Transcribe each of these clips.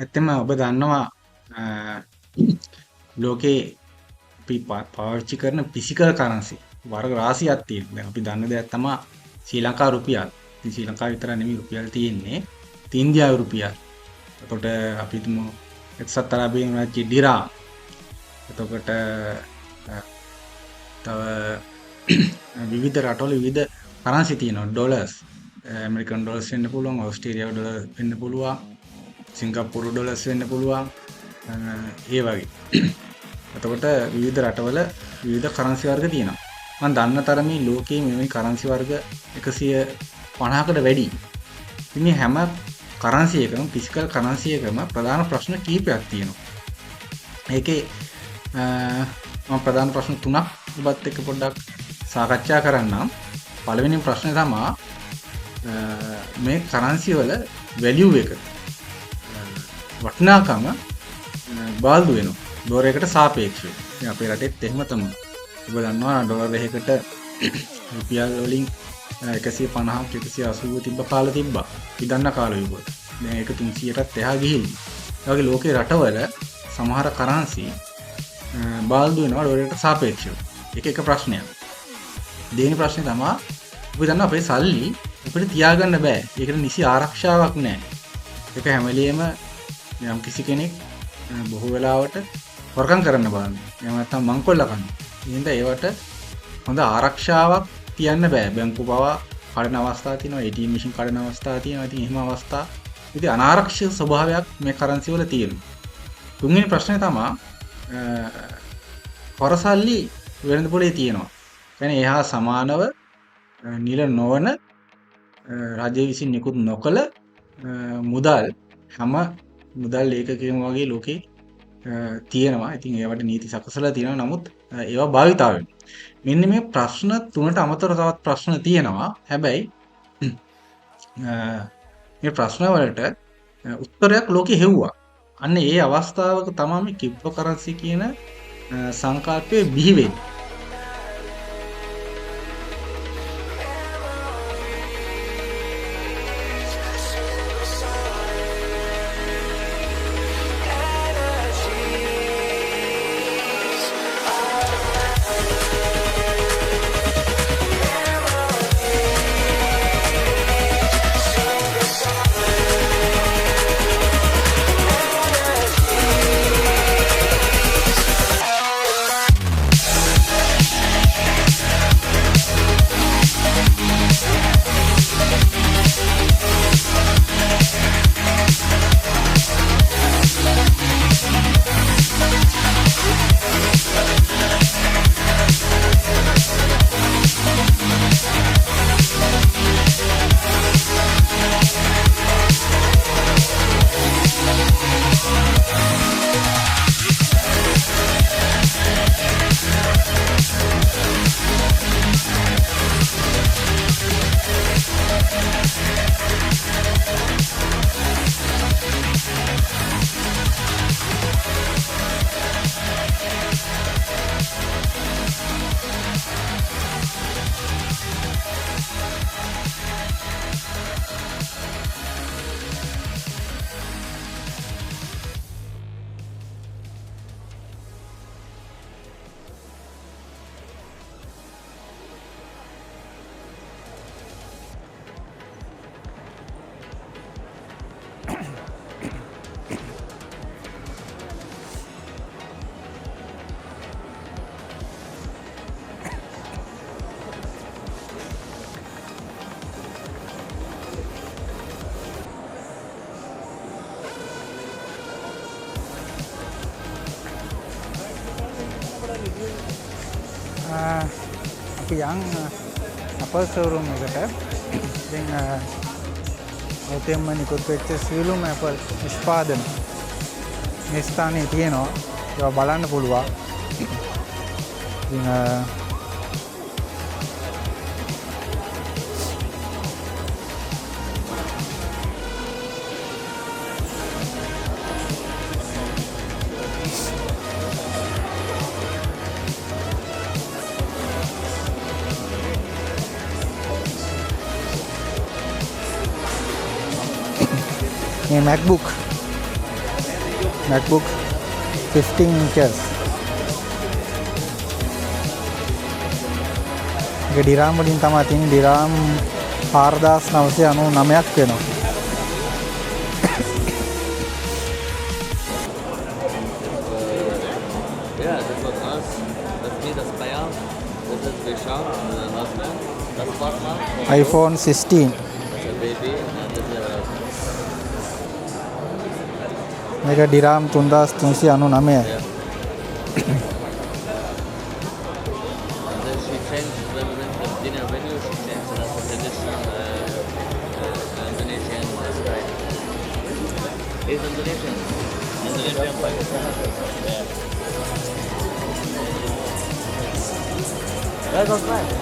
ඇත්තම ඔබ දන්නවා ලෝකේ අපි පාවිච්චි කරන ෆිසිකල් කරන්සි වර්ග රාශියක් තියෙනවා. දැන් අපි දන්න දෙයක් තමයි ශ්‍රී ලංකා රුපියල්. ඉතින් ශ්‍රී ලංකාව විතර නෙමෙයි රුපියල් තියෙන්නේ. ඉන්දියාවේ රුපියල්. එතකොට අපි තුමු එක්සත් අරාබි එමිරාත්යේ ඩිරාම්. එතකොට තව විවිධ රටවල විවිධ කරන්සි තියෙනවා. ඩොලර්ස්, ඇමරිකන් ඩොලර්ස් වෙන්න පුළුවන්, ඕස්ට්‍රේලියානු ඩොලර් වෙන්න පුළුවන්, සිංගප්පූරු ඩොලර්ස් වෙන්න පුළුවන්. ඒ වගේ. එතකොට විවිධ රටවල විවිධ කරන්සි වර්ග තියෙනවා. මම දන්න තරමේ ලෝකයේ මේ කරන්සි වර්ග 150කට වැඩි. ඉතින් මේ හැම කරන්සි එකම ෆිසිකල් කරන්සි එකම ප්‍රධාන ප්‍රශ්න කීපයක් තියෙනවා. ඒකේ මම ප්‍රධාන ප්‍රශ්න තුනක් ඔබත් එක්ක පොඩ්ඩක් සාකච්ඡා කරන්නම්. පළවෙනි ප්‍රශ්නේ තමයි මේ කරන්සි වල වැලියු එක වටිනාකම බාල්දු වෙනවා. ඩොලරයකට සාපේක්ෂව. ඉතින් අපේ රටෙත් එහෙම තමයි. ඔබ දන්නවා ඩොලර් එකකට රුපියල් වලින් 150ක් 180 තිබ්බ කාලෙ තිබ්බා. ඉදන්න කාලෙ විතර. දැන් ඒක 300ටත් එහා ගිහිල්ලා. ඒ වගේ ලෝකේ රටවල සමහර කරන්සි බාල්දු වෙනවා ඩොලරයට සාපේක්ෂව. ඒක එක ප්‍රශ්නයක්. දෙවෙනි ප්‍රශ්නේ තමයි ඔබ දන්නවා අපේ සල්ලි අපිට තියාගන්න බෑ. ඒකට නිසි ආරක්ෂාවක් නැහැ. ඒක හැම වෙලෙම යම් කිසි කෙනෙක් බොහෝ වෙලාවට වරකම් කරන්න බලන්නේ. එහෙම නැත්නම් මංකොල්ල කරනවා. එහෙනම් ඒවට හොඳ ආරක්ෂාවක් තියන්න බෑ. බැංකු පවා කඩන අවස්ථා තියෙනවා, ATM මැෂින් කඩන අවස්ථා තියෙනවා. ඉතින් එහෙම අවස්ථා ඉතින් අනාරක්ෂිත ස්වභාවයක් මේ කරන්සි වල තියෙනවා. තුන්වෙනි ප්‍රශ්නේ තමයි හොරසල්ලි වෙළඳ පොලේ තියෙනවා. කියන්නේ එහා සමානව නිල නොවන රජය විසින් නිකුත් නොකළ මුදල් හැම මුදල් ඒකකයම වගේ ලෝකේ තියෙනවා. ඉතින් ඒවට නීති සකසලා තියෙනවා. නමුත් ඒවා භාවිතා වෙනවා. මෙන්න මේ ප්‍රශ්න තුනට අමතරව තවත් ප්‍රශ්න තියෙනවා. හැබැයි මේ ප්‍රශ්න වලට උත්තරයක් ලෝකෙ හෙව්වා. අන්න ඒ අවස්ථාවක තමයි මේ ක්‍රිප්ටෝ කරන්සි කියන සංකල්පය බිහි වෙන්නේ. අපි යන් අපල් ෂෝරූම් එකට දැන් ඔතෙන්ම නිකුත් වෙච්ච සියලුම අපල් නිෂ්පාදන මේ ස්ථානයේ තියෙනවා. ඒවා බලන්න පුළුවන්. ඉතින් මේ MacBook MacBook 15 inches. ඒක DRAM වලින් තමයි තියෙන්නේ. DRAM 4999ක් වෙනවා. Ja, das war krass. Das ist das Bayer, das ist Bisham, Husband, das Partner, iPhone 16. das ist Baby, and this is මේක DRAM 3399යි. yeah. And then she changed when we went to the dinner venue, she changed to the traditional Indonesian style. He's Indonesian. Indonesian Pakistani. Yeah. That was nice.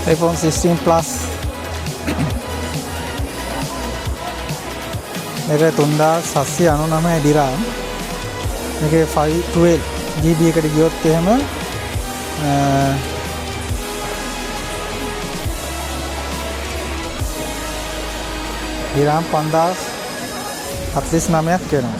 iPhone 16 Plus. මේක 3799 DRAM. මේකේ 512 GB එකට ගියොත් එහෙම DRAM 5049ක් වෙනවා.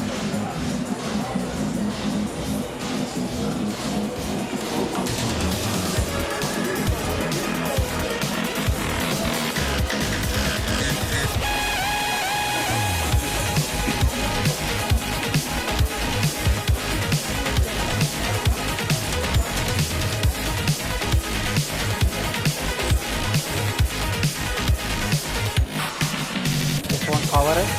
iPhone cover එක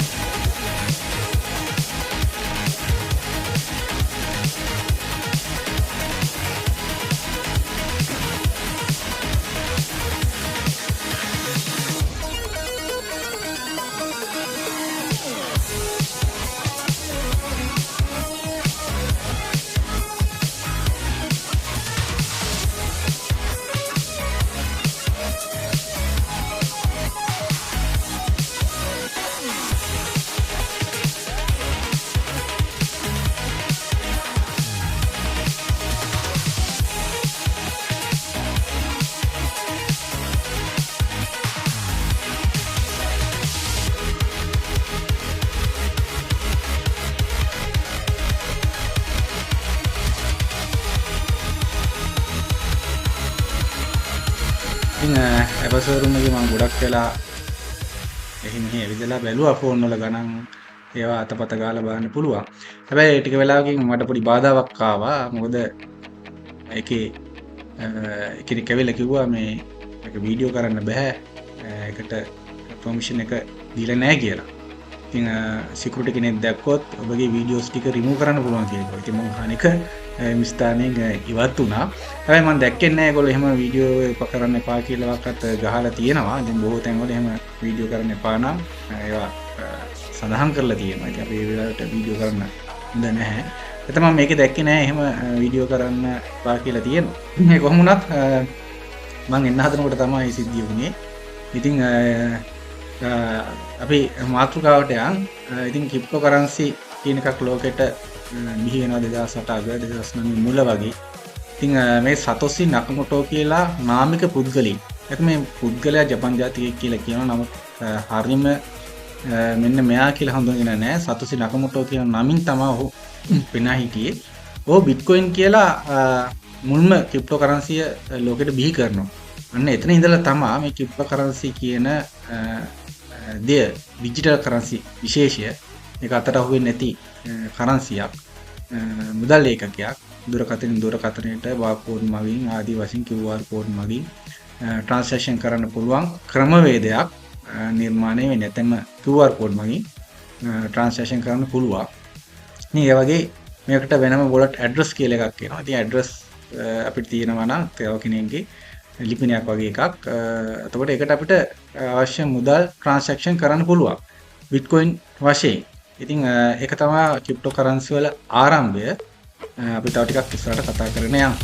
ඉතින් Apple showroom එකේ මම ගොඩක් වෙලා එහි මෙහි ඇවිදලා බැලුවා ෆෝන් වල ගණන් ඒවා අතපත ගාලා බලන්න පුළුවන්. හැබැයි ටික වෙලාවකින් මට පොඩි බාධාවක් ආවා. මොකද ඒකේ කෙනෙක් කැවිලා කිව්වා මේ මේක වීඩියෝ කරන්න බෑ. ඒකට පර්මිෂන් එක දීලා නැහැ කියලා. ඉතින් සිකියුරිටි කෙනෙක් දැක්කොත් ඔබගේ වීඩියෝස් ටික රිමූව් කරන්න පුළුවන් කියලා. ඉතින් මම අහන එක මිස්ථානෙන් ඉවත් වුණා. හැබැයි මම දැක්කේ නැහැ ඒගොල්ලෝ එහෙම වීඩියෝ එක කරන්න එපා කියලාවත් ගහලා තියෙනවා. ඉතින් බොහෝ තැන්වල එහෙම වීඩියෝ කරන්න එපා නම් ඒවා සඳහන් කරලා තියෙනවා. ඉතින් අපි ඒ වෙලාවට වීඩියෝ කරන්න හොඳ නැහැ. ඒත් මම මේකේ දැක්කේ නැහැ එහෙම වීඩියෝ කරන්න එපා කියලා තියෙනවා. මේ කොහොම වුණත් මම එන්න හදනකොට තමයි මේ සිද්ධිය වුණේ. ඉතින් අපි මාතෘකාවට යන්. ඉතින් ක්‍රිප්ටෝකරන්සි කියන එකක් ලෝකෙට බිහි වෙනවා 2008 අග 2009 මුල වගේ. ඉතින් මේ සතොසි නකමොටෝ කියලා නාමික පුද්ගලෙක්. ඒක මේ පුද්ගලයා ජපන් ජාතිකයෙක් කියලා කියනවා. නමුත් හරියම මෙන්න මෙයා කියලා හඳුනගෙන නැහැ. සතොසි නකමොටෝ කියන නමින් තමයි ඔහු පෙනා හිටියේ. ඔහු බිට්කොයින් කියලා මුල්ම ක්‍රිප්ටෝකරන්සිය ලෝකෙට බිහි කරනවා. අන්න එතන ඉඳලා තමයි මේ ක්‍රිප්ටෝකරන්සි කියන දෙය ඩිජිටල් කරන්සි විශේෂය ඒක අතට අහුවෙන්නේ නැති කරන්සියක් මුදල් ඒකකයක් දුරකථනයෙන් දුරකථනයට බාර්කෝඩ් මගින් ආදී වශයෙන් QR කෝඩ් මගින් ට්‍රාන්සැක්ෂන් කරන්න පුළුවන් ක්‍රමවේදයක් නිර්මාණය වෙන්නේ නැත්නම් QR කෝඩ් මගින් ට්‍රාන්සැක්ෂන් කරන්න පුළුවන්. ඉතින් ඒ වගේ මේකට වෙනම වොලට් ඇඩ්‍රස් කියලා එකක් එනවා. ඉතින් ඇඩ්‍රස් අපිට තියෙනවා නම් තව කෙනෙක්ගේ ලිපිනයක් වගේ එකක්. එතකොට ඒකට අපිට අවශ්‍ය මුදල් ට්‍රාන්සැක්ෂන් කරන්න පුළුවන් බිට්කොයින් වශයෙන්. ඉතින් ඒක තමයි ක්‍රිප්ටෝකරන්සි වල ආරම්භය. අපි තව ටිකක් ඉස්සරහට කතා කරගෙන යමු.